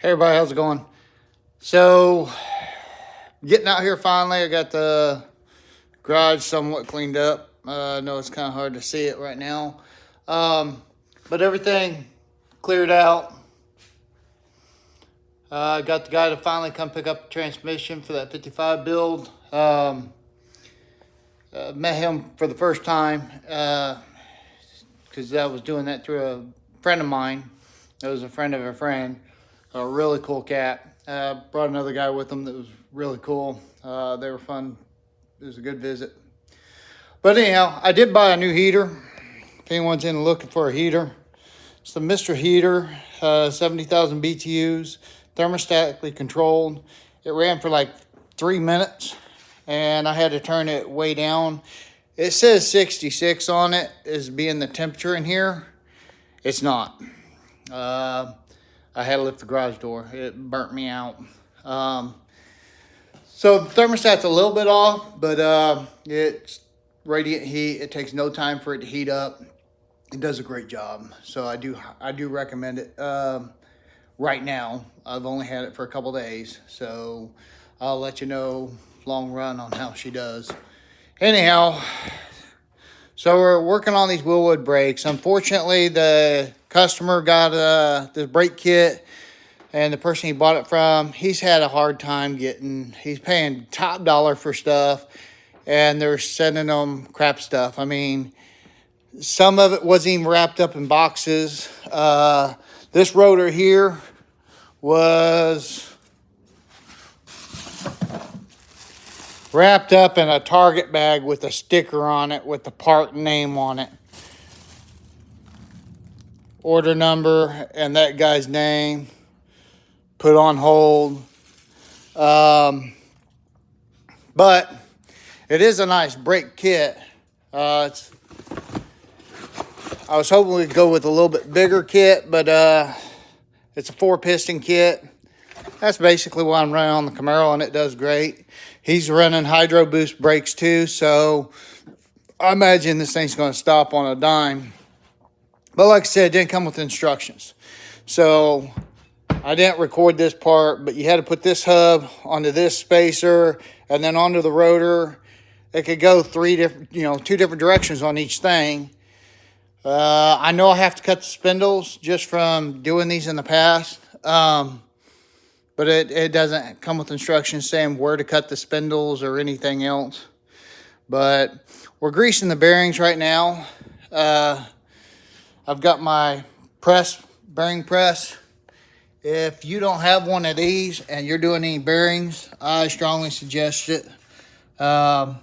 Hey everybody, how's it going? So, getting out here finally. I got the garage somewhat cleaned up. I know it's kind of hard to see it right now. But everything cleared out. I got the guy to finally come pick up the transmission for that 55 build. Met him for the first time because I was doing that through a friend of mine. That was a friend of a friend. A really cool cat. Brought another guy with them that was really cool. They were fun. It was a good visit. But anyhow, I did buy a new heater. If anyone's in looking for a heater, it's the Mr. Heater, 70,000 BTUs, thermostatically controlled. It ran for like 3 minutes, and I had to turn it way down. It says 66 on it as being the temperature in here. It's not. I had to lift the garage door. It burnt me out. So the thermostat's a little bit off, but it's radiant heat. It takes no time for it to heat up. It does a great job. So I do recommend it. Right now, I've only had it for a couple days, so I'll let you know long run on how she does. Anyhow, so we're working on these Willwood brakes. Unfortunately, the customer got this brake kit, and the person he bought it from, he's had a hard time he's paying top dollar for stuff, and they're sending them crap stuff. I mean, some of it wasn't even wrapped up in boxes. This rotor here was wrapped up in a Target bag with a sticker on it with the part name on it. Order number and that guy's name. Put on hold. But it is a nice brake kit. I was hoping we'd go with a little bit bigger kit, but it's a 4-piston kit. That's basically what I'm running on the Camaro, and it does great. He's running Hydro Boost brakes too, so I imagine this thing's going to stop on a dime. But like I said, it didn't come with instructions. So I didn't record this part, but you had to put this hub onto this spacer and then onto the rotor. It could go two different directions on each thing. I know I have to cut the spindles just from doing these in the past. But it doesn't come with instructions saying where to cut the spindles or anything else. But we're greasing the bearings right now. I've got my bearing press. If you don't have one of these and you're doing any bearings, I strongly suggest it. I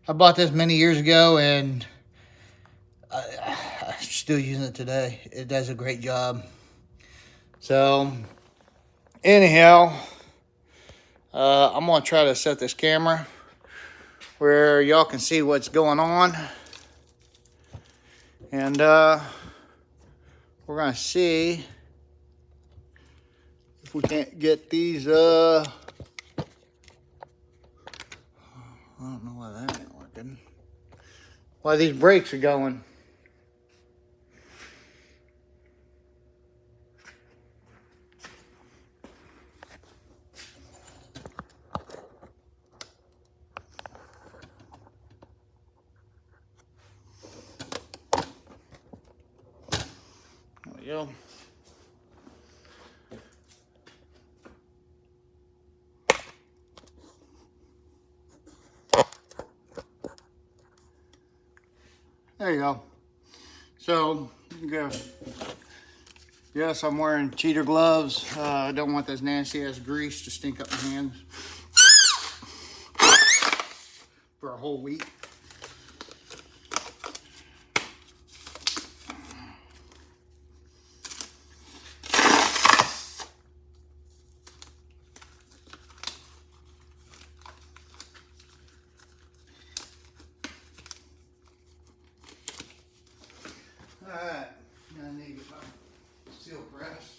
bought this many years ago, and I'm still using it today. It does a great job. So anyhow, I'm going to try to set this camera where y'all can see what's going on. And we're going to see if we can't get these, I don't know why that ain't working. Why these brakes are going. There we go. There you go. So, yes, I'm wearing cheater gloves. I don't want this nasty ass grease to stink up my hands for a whole week. Alright, now I need to get my steel press.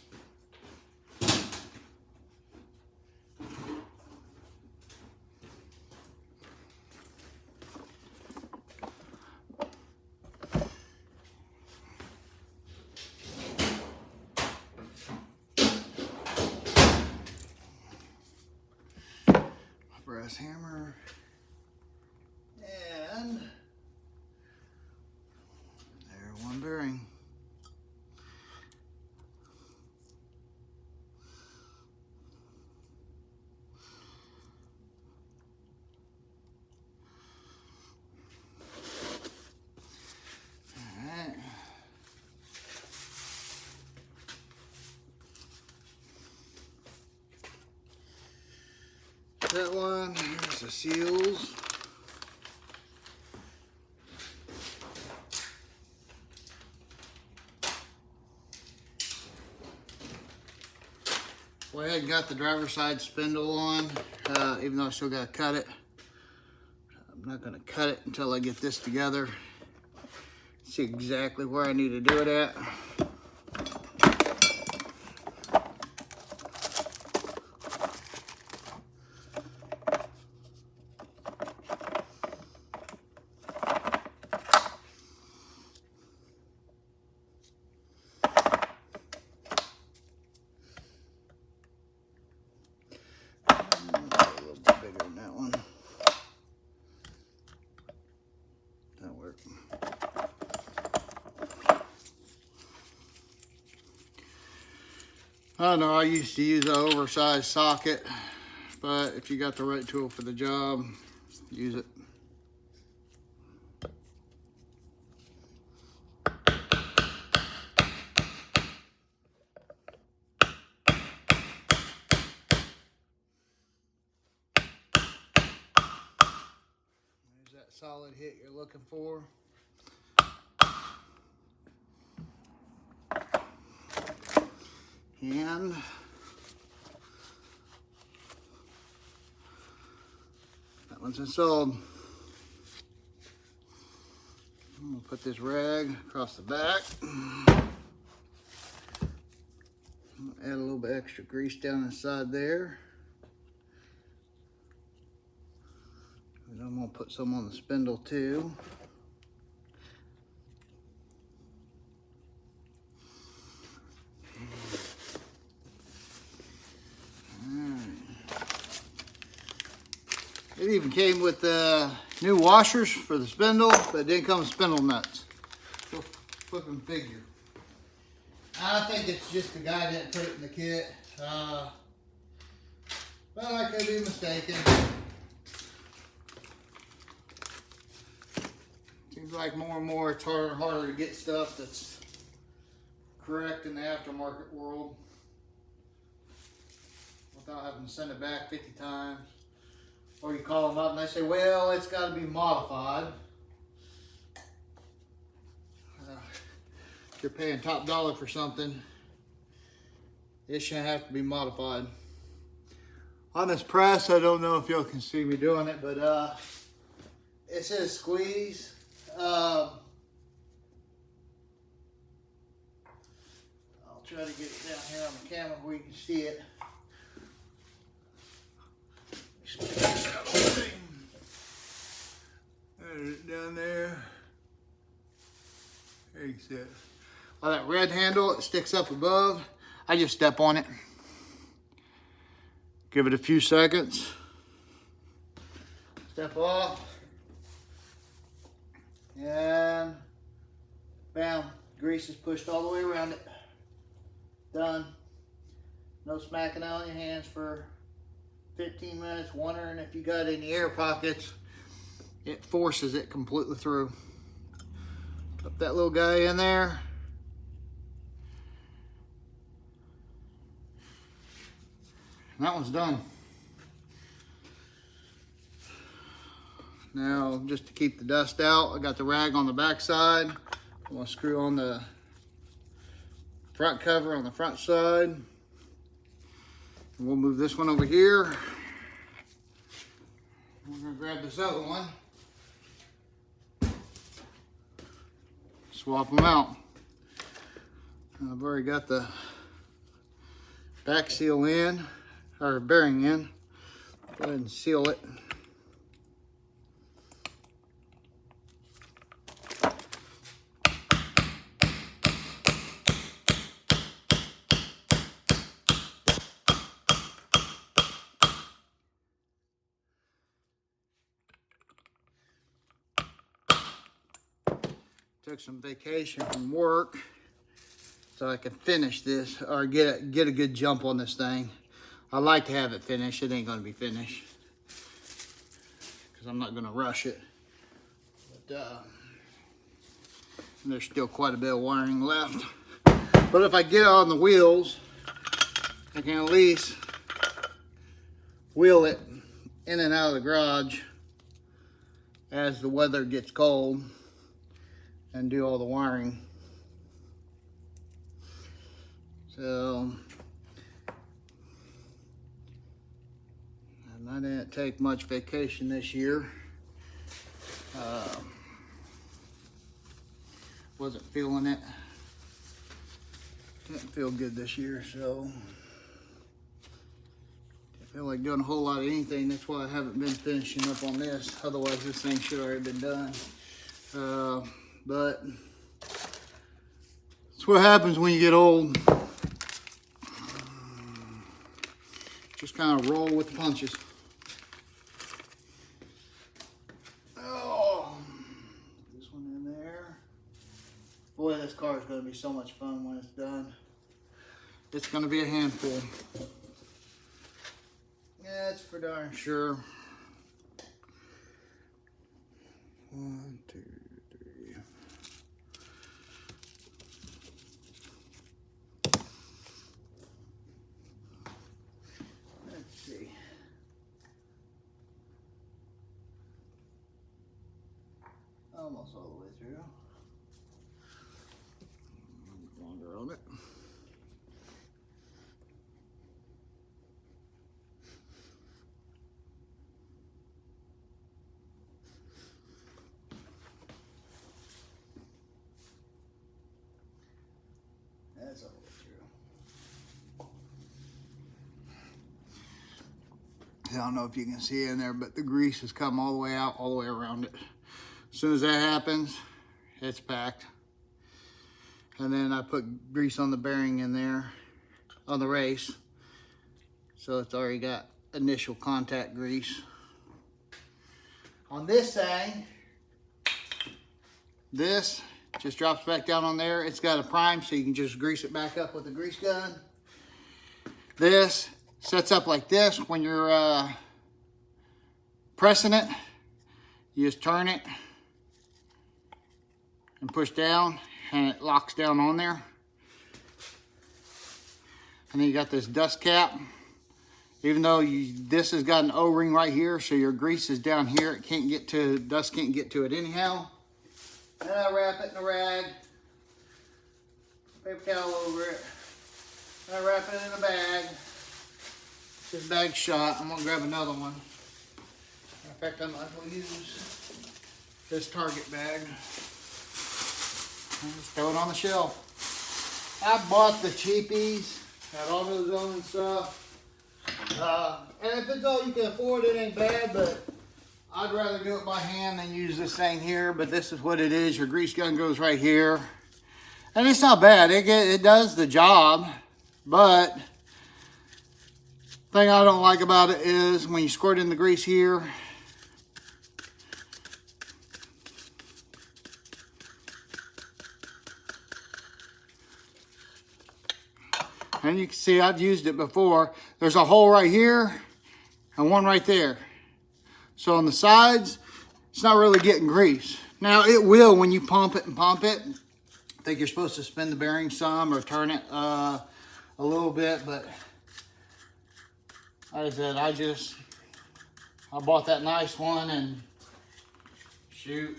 brass hammer. And there, one bearing. That one, here's the seals. Well, I had got the driver's side spindle on, even though I still got to cut it. I'm not going to cut it until I get this together. See exactly where I need to do it at. I know I used to use an oversized socket, but if you got the right tool for the job, use it. There's that solid hit you're looking for. And that one's installed. I'm gonna put this rag across the back. Add a little bit extra grease down inside there. And I'm gonna put some on the spindle too. It even came with new washers for the spindle, but it didn't come with spindle nuts. Go flipping figure. I think it's just the guy didn't put it in the kit. But I could be mistaken. Seems like more and more it's harder and harder to get stuff that's correct in the aftermarket world without having to send it back 50 times. Or you call them up and they say, well, it's got to be modified. If you're paying top dollar for something, it shouldn't have to be modified. On this press, I don't know if y'all can see me doing it, but it says squeeze. I'll try to get it down here on the camera where you can see it. Down there. There you see it. Well, that red handle, it sticks up above. I just step on it. Give it a few seconds. Step off. And bam, grease is pushed all the way around it. Done. No smacking out on your hands for 15 minutes, wondering if you got any air pockets. It forces it completely through. Put that little guy in there. And that one's done. Now, just to keep the dust out, I got the rag on the back side. I'm gonna screw on the front cover on the front side. And we'll move this one over here. We're gonna grab this other one. Swap them out. I've already got the back seal in, or bearing in. Go ahead and seal it. Took some vacation from work so I can finish this or get a good jump on this thing. I like to have it finished. It ain't gonna be finished because I'm not gonna rush it. But there's still quite a bit of wiring left. But if I get it on the wheels, I can at least wheel it in and out of the garage as the weather gets cold and do all the wiring. So I didn't take much vacation this year. Wasn't feeling it. Didn't feel good this year, so I feel like doing a whole lot of anything. That's why I haven't been finishing up on this. Otherwise, this thing should already been done. But that's what happens when you get old. Just kind of roll with the punches. Oh, this one in there. Boy, this car is going to be so much fun when it's done. It's going to be a handful. Yeah, that's for darn sure. 1, 2, 3. Let's see. Almost all the way through. Longer on it. That's all the way through. I don't know if you can see in there, but the grease has come all the way out, all the way around it. As soon as that happens, it's packed. And then I put grease on the bearing in there on the race. So it's already got initial contact grease. On this thing, this just drops back down on there. It's got a prime, so you can just grease it back up with a grease gun. This sets up like this when you're pressing it. You just turn it and push down, and it locks down on there. And then you got this dust cap. Even though this has got an O-ring right here, so your grease is down here, it can't get to, dust can't get to it anyhow. Then I wrap it in a rag, paper towel over it. Then I wrap it in a bag. This bag's shot. I'm gonna grab another one. In fact, I might as well use this Target bag. And just throw it on the shelf. I bought the cheapies at AutoZone and stuff. And if it's all you can afford, it ain't bad, but I'd rather do it by hand than use this thing here. But this is what it is. Your grease gun goes right here. And it's not bad. It does the job. But the thing I don't like about it is when you squirt in the grease here, and you can see I've used it before. There's a hole right here and one right there. So on the sides, it's not really getting grease. Now it will when you pump it and pump it. I think you're supposed to spin the bearing some or turn it a little bit, but like I said, I bought that nice one and shoot,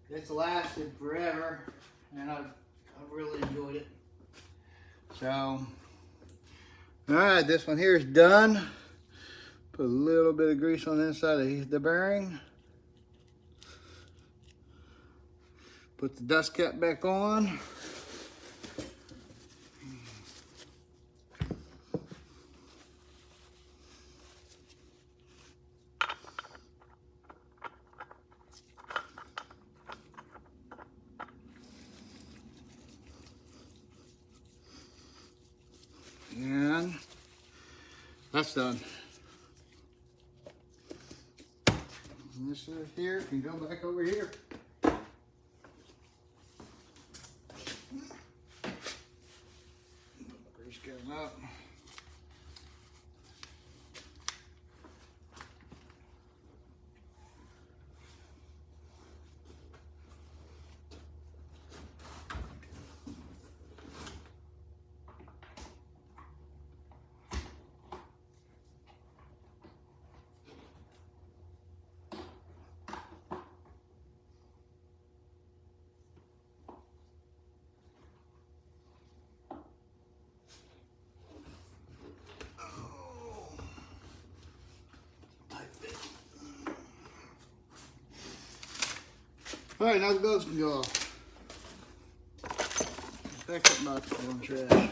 it's lasted forever and I've really enjoyed it. So, all right, this one here is done. Put a little bit of grease on the inside of the bearing. Put the dust cap back on. And that's done. And this here can go back over here. All right, now the gloves can go off. Back up box full of trash.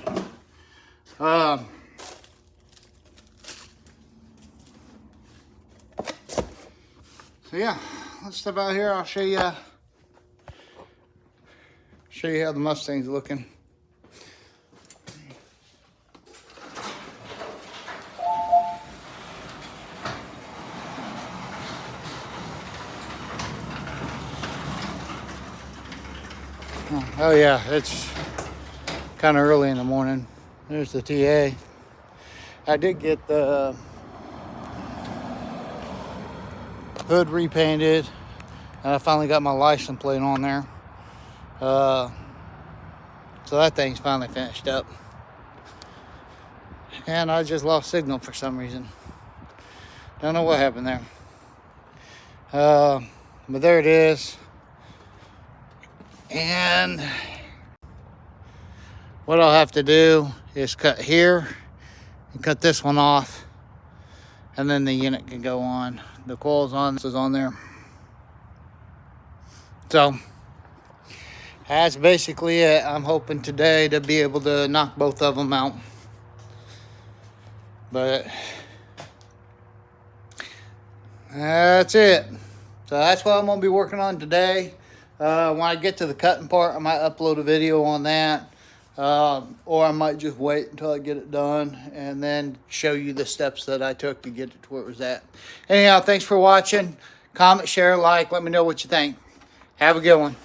So yeah, let's step out here. I'll show you how the Mustang's looking. Oh yeah, it's kind of early in the morning. There's the TA. I did get the hood repainted, and I finally got my license plate on there. So that thing's finally finished up. And I just lost signal for some reason. Don't know what happened there. But there it is. And what I'll have to do is cut here and cut this one off, and then the unit can go on. The coil's on, this is on there. So that's basically it. I'm hoping today to be able to knock both of them out. But that's it. So that's what I'm going to be working on today. When I get to the cutting part, I might upload a video on that. Or I might just wait until I get it done and then show you the steps that I took to get it to where it was at. Anyhow, thanks for watching. Comment, share, like. Let me know what you think. Have a good one.